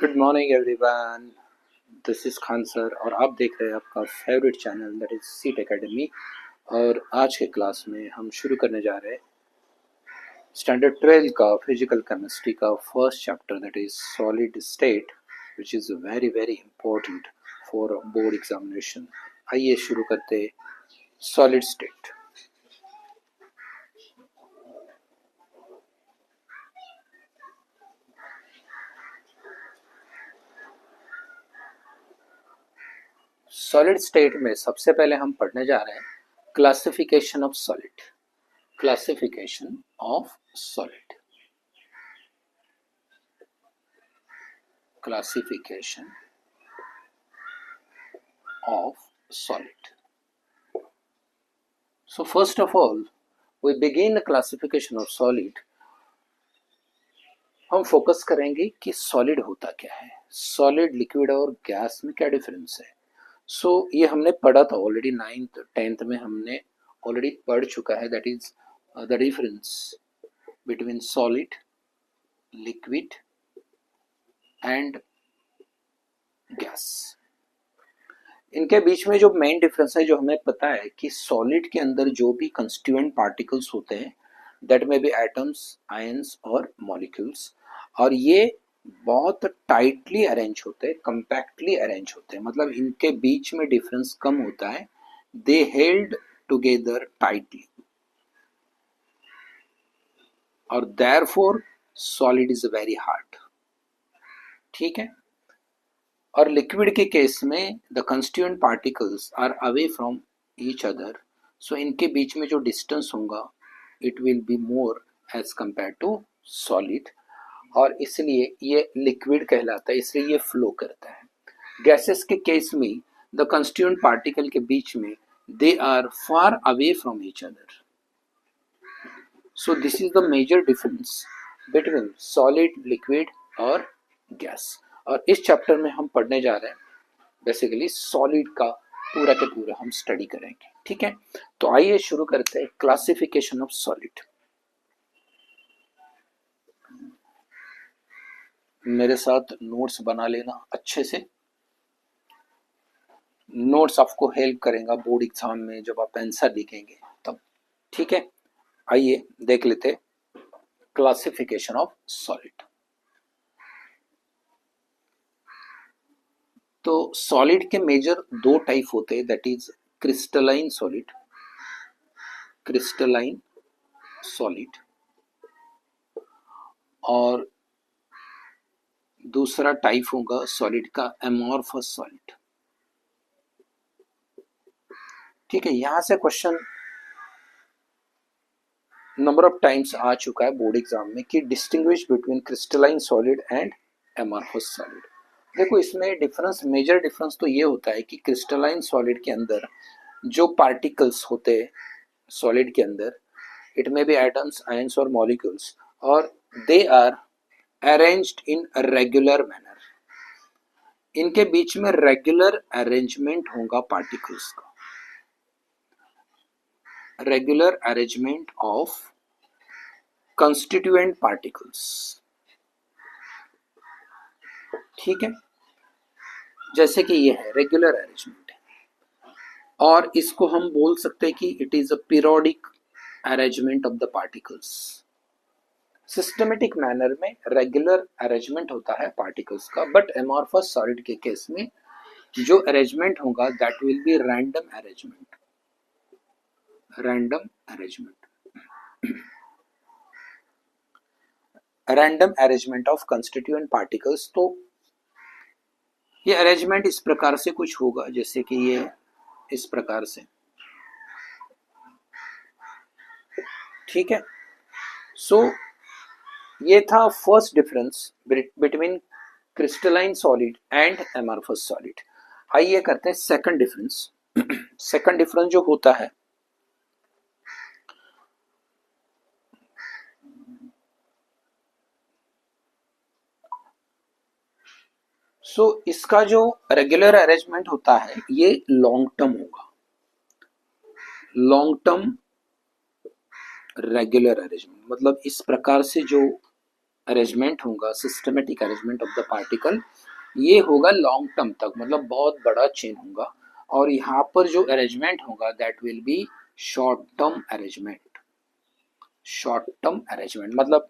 Good morning everyone, this is Khan sir और आप देख रहे हैं आपका favourite channel that is seat academy. और आज के क्लास में हम शुरू करने जा रहे हैं स्टैंडर्ड 12 का फिजिकल केमिस्ट्री का first chapter that is solid state which is very very important for board examination. आइए शुरू करते सॉलिड स्टेट। सॉलिड स्टेट में सबसे पहले हम पढ़ने जा रहे हैं classification of solid. Classification of solid, classification of solid. So first of all, we begin the classification of solid. हम फोकस करेंगे कि सॉलिड होता क्या है, सॉलिड लिक्विड और गैस में क्या डिफरेंस है। ये हमने पढ़ा था ऑलरेडी, 9th 10th में हमने ऑलरेडी पढ़ चुका है। That is the difference between solid, liquid and gas. इनके बीच में जो मेन डिफरेंस है, जो हमें पता है कि सॉलिड के अंदर जो भी कंस्टिट्यूएंट पार्टिकल्स होते हैं दैट में भी एटम्स, आयंस और मॉलिक्यूल्स, और ये बहुत टाइटली अरेंज होते हैं, कंपैक्टली अरेंज होते हैं, मतलब इनके बीच में डिफरेंस कम होता है। दे हेल्ड टुगेदर टाइटली और therefore solid is very hard. ठीक है। और लिक्विड के केस में the constituent particles are away from each other, so इनके बीच में जो डिस्टेंस होगा it will be more as compare to solid, और इसलिए ये लिक्विड कहलाता है, इसलिए ये फ्लो करता है। गैसेस के केस में द कंस्टिट्यूएंट पार्टिकल के बीच में they are far away from each other. So this is the major difference between solid, liquid और गैस। और इस चैप्टर में हम पढ़ने जा रहे हैं बेसिकली सॉलिड का पूरा के पूरा हम स्टडी करेंगे। ठीक है, तो आइए शुरू करते हैं क्लासिफिकेशन ऑफ सॉलिड। मेरे साथ नोट्स बना लेना अच्छे से, नोट्स आपको हेल्प करेगा बोर्ड एग्जाम में जब आप आंसर लिखेंगे तब। ठीक है, आइए देख लेते क्लासिफिकेशन ऑफ सॉलिड। तो सॉलिड के मेजर दो टाइप होते हैं, that is crystalline solid, crystalline solid, और दूसरा टाइप होगा सॉलिड का एमॉर्फस सॉलिड। ठीक है, यहां से क्वेश्चन नंबर ऑफ टाइम्स आ चुका है बोर्ड एग्जाम में कि distinguish between crystalline solid and amorphous solid. देखो, इसमें डिफरेंस, मेजर डिफरेंस तो ये होता है कि क्रिस्टलाइन सॉलिड के अंदर जो पार्टिकल्स होते हैं सॉलिड के अंदर, it may be atoms, ions और मॉलिक्यूल्स, और they are arranged in regular manner. इनके बीच में रेगुलर अरेंजमेंट होगा पार्टिकल्स का, regular arrangement of constituent particles. ठीक है, जैसे कि ये है रेगुलर अरेंजमेंट है, और इसको हम बोल सकते हैं कि it is a periodic arrangement of the particles. Systematic manner में रेगुलर अरेंजमेंट होता है पार्टिकल्स का, बट एमॉर्फस सॉलिड के केस में जो अरेंजमेंट होगा that will be random arrangement, random arrangement, random arrangement of constituent particles. तो ये अरेंजमेंट इस प्रकार से कुछ होगा, जैसे कि ये इस प्रकार से। ठीक है, सो ये था first difference between crystalline solid and amorphous solid. आइए करते हैं सेकंड डिफरेंस। सेकंड डिफरेंस जो होता है, इसका जो रेगुलर अरेंजमेंट होता है ये लॉन्ग टर्म होगा, लॉन्ग टर्म रेगुलर अरेंजमेंट, मतलब इस प्रकार से जो अरेंजमेंट होगा, systematic arrangement of the particle, ये होगा लॉन्ग टर्म तक, मतलब बहुत बड़ा चेन होगा। और यहाँ पर जो अरेंजमेंट होगा that will be short term arrangement. Short term arrangement मतलब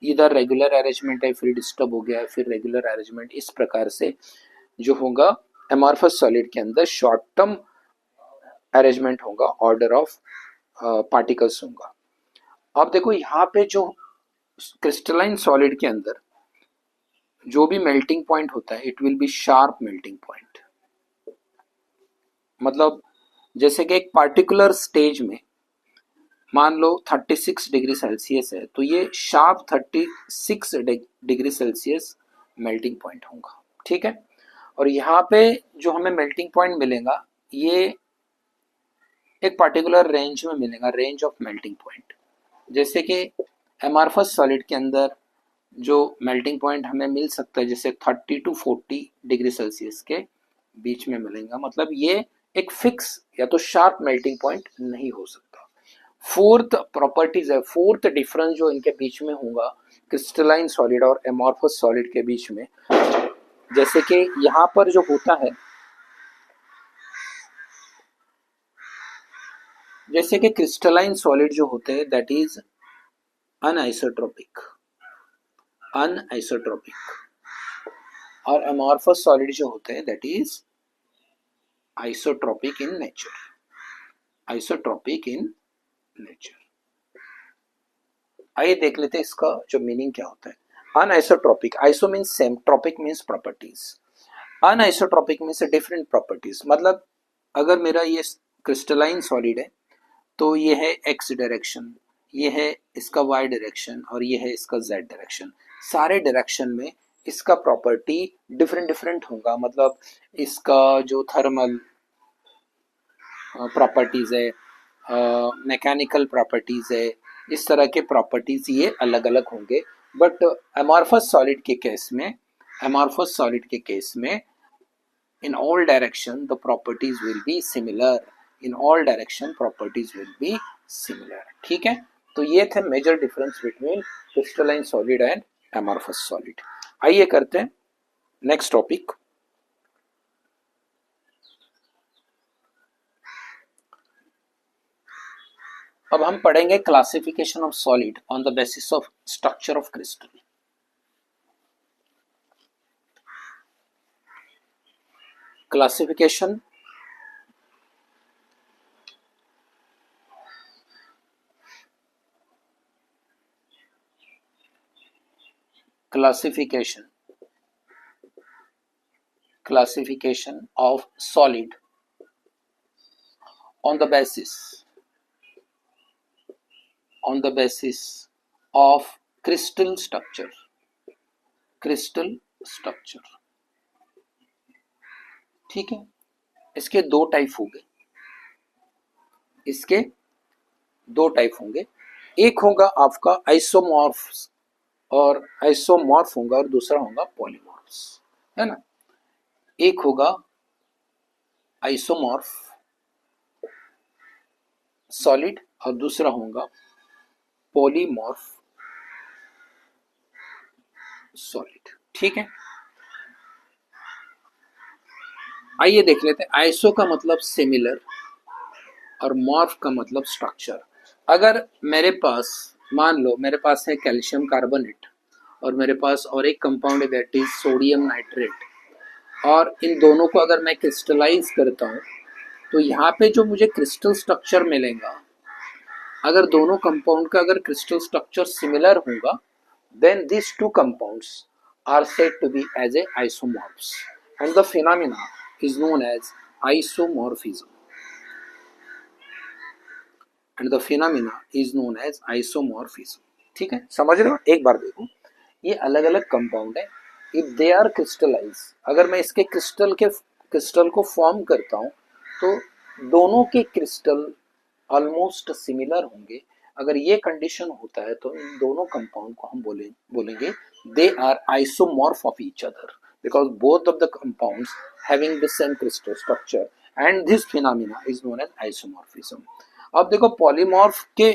इधर रेगुलर अरेंजमेंट है फिर डिस्टर्ब हो गया फिर रेगुलर अरेंजमेंट, इस प्रकार से जो होगा एमॉर्फस सॉलिड के अंदर शॉर्ट टर्म अरेंजमेंट होगा, ऑर्डर ऑफ पार्टिकल्स होगा। अब देखो यहाँ पे जो क्रिस्टलाइन सॉलिड के अंदर जो भी मेल्टिंग पॉइंट होता है it will B sharp melting point. मतलब जैसे कि एक पार्टिकुलर स्टेज में मान लो 36 डिग्री सेल्सियस है तो ये sharp 36 degree Celsius melting point होगा, ठीक है। और यहाँ पे जो हमें मेल्टिंग पॉइंट मिलेगा ये एक पर्टिकुलर रेंज में मिलेगा, रेंज ऑफ मेल्टिंग पॉइंट। जैसे कि एमॉर्फस सॉलिड के अंदर जो मेल्टिंग पॉइंट हमें मिल सकता है जैसे 30 टू 40 डिग्री सेल्सियस के बीच में मिलेगा, मतलब ये एक फिक्स या तो शार्प मेल्टिंग पॉइंट नहीं हो सकता। फोर्थ प्रॉपर्टीज है, फोर्थ डिफरेंस जो इनके बीच में होगा क्रिस्टलाइन सॉलिड और एमॉर्फस सॉलिड के बीच में, जैसे कि यहाँ पर जो होता है, जैसे कि क्रिस्टलाइन सॉलिड जो होते हैं दैट इज अनआइसोट्रोपिक, अनआइसोट्रोपिक, और एमॉर्फस सॉलिड जो होते हैं that is isotropic in nature, isotropic in nature. आइए देख लेते हैं इसका जो मीनिंग क्या होता है। Anisotropic, iso means same, tropic means properties. Anisotropic means different properties, मतलब अगर मेरा ये क्रिस्टलाइन सॉलिड है तो ये है एक्स डायरेक्शन, ये है इसका वाई डायरेक्शन और ये है इसका जेड डायरेक्शन। सारे डायरेक्शन में इसका प्रॉपर्टी डिफरेंट डिफरेंट होगा, मतलब इसका जो थर्मल प्रॉपर्टीज है, मैकेनिकल प्रॉपर्टीज है, इस तरह के प्रॉपर्टीज ये अलग अलग होंगे। बट एमॉर्फस सॉलिड के केस में, एमॉर्फस सॉलिड के केस में in all direction the properties will be similar, in all direction properties will be similar, ठीक है। तो ये थे major difference between crystalline solid and amorphous solid. आइए करते हैं नेक्स्ट टॉपिक। अब हम पढ़ेंगे classification of solid on the basis of structure of crystal. Classification classification classification of solid on the basis of crystal structure, crystal structure, ठीक है। इसके दो टाइप होंगे, इसके दो टाइप होंगे, एक होगा आपका आइसोमॉर्फ्स और आइसोमॉर्फ होगा और दूसरा होगा पॉलीमॉर्फ्स, है ना। एक होगा आइसोमॉर्फ सॉलिड और दूसरा होगा पॉलीमॉर्फ सॉलिड, ठीक है। आइए देख लेते हैं। आइसो का मतलब सिमिलर और मॉर्फ का मतलब स्ट्रक्चर। अगर मेरे पास मान लो मेरे पास है कैल्शियम कार्बोनेट और मेरे पास और एक कंपाउंड है दैट इज सोडियम नाइट्रेट, और इन दोनों को अगर मैं क्रिस्टलाइज करता हूँ तो यहाँ पे जो मुझे क्रिस्टल स्ट्रक्चर मिलेगा, अगर दोनों कंपाउंड का अगर क्रिस्टल स्ट्रक्चर सिमिलर होगा then these two compounds are said to be as a isomorphs and the phenomena is known as isomorphism, and the phenomena is known as isomorphism, ठीक है। समझ रहे हो? एक बार देखो, ये अलग अलग कंपाउंड है, इफ दे आर क्रिस्टलाइज, अगर मैं इसके क्रिस्टल को फॉर्म करता हूँ तो दोनों के क्रिस्टल ऑलमोस्ट सिमिलर होंगे। अगर ये कंडीशन होता है तो इन दोनों कंपाउंड को हम बोलेंगे they are isomorph of each other because both of the compounds having the same crystal structure and this phenomena is known as isomorphism. अब देखो पॉलीमॉर्फ के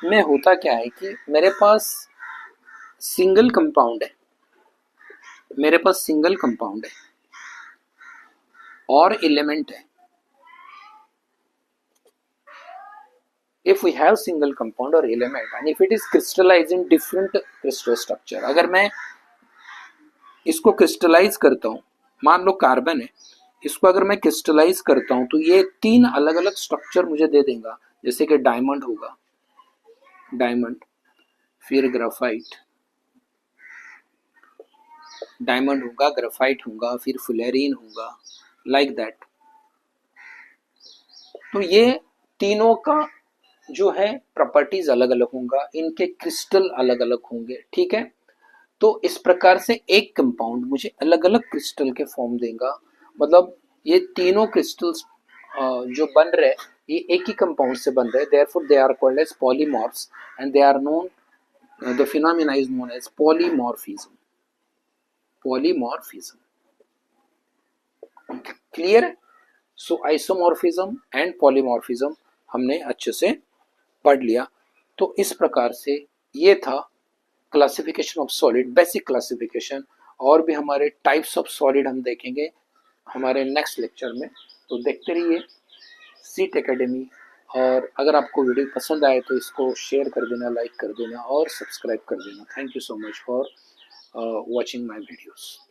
में होता क्या है कि मेरे पास सिंगल कंपाउंड है, मेरे पास सिंगल कंपाउंड है और एलिमेंट है, if we have single compound or element and if it is crystallized in different crystal structure, अगर मैं इसको क्रिस्टलाइज करता हूँ, मान लो कार्बन है, इसको अगर मैं क्रिस्टलाइज करता हूँ तो ये 3 अलग अलग स्ट्रक्चर मुझे दे देगा, जैसे कि डायमंड होगा, डायमंड, फिर ग्राफाइट, डायमंड होगा, ग्राफाइट होगा, फिर फुलेरिन होगा, लाइक दैट। तो ये तीनों का जो है प्रॉपर्टीज अलग अलग होगा, इनके क्रिस्टल अलग अलग होंगे, ठीक है। तो इस प्रकार से एक कंपाउंड मुझे अलग अलग क्रिस्टल के फॉर्म देगा, मतलब ये तीनों क्रिस्टल्स जो बन रहे ये एक ही कंपाउंड से बन रहे, therefore they are called as polymorphs and they are known, the phenomena is known as polymorphism, polymorphism, clear. So isomorphism and polymorphism हमने अच्छे से पढ़ लिया। तो इस प्रकार से ये था classification of solid, basic classification. और भी हमारे टाइप्स ऑफ सॉलिड हम देखेंगे हमारे नेक्स्ट लेक्चर में, तो देखते रहिए सीट एकेडमी। और अगर आपको वीडियो पसंद आए तो इसको शेयर कर देना, लाइक कर देना और सब्सक्राइब कर देना। Thank you so much for watching my videos.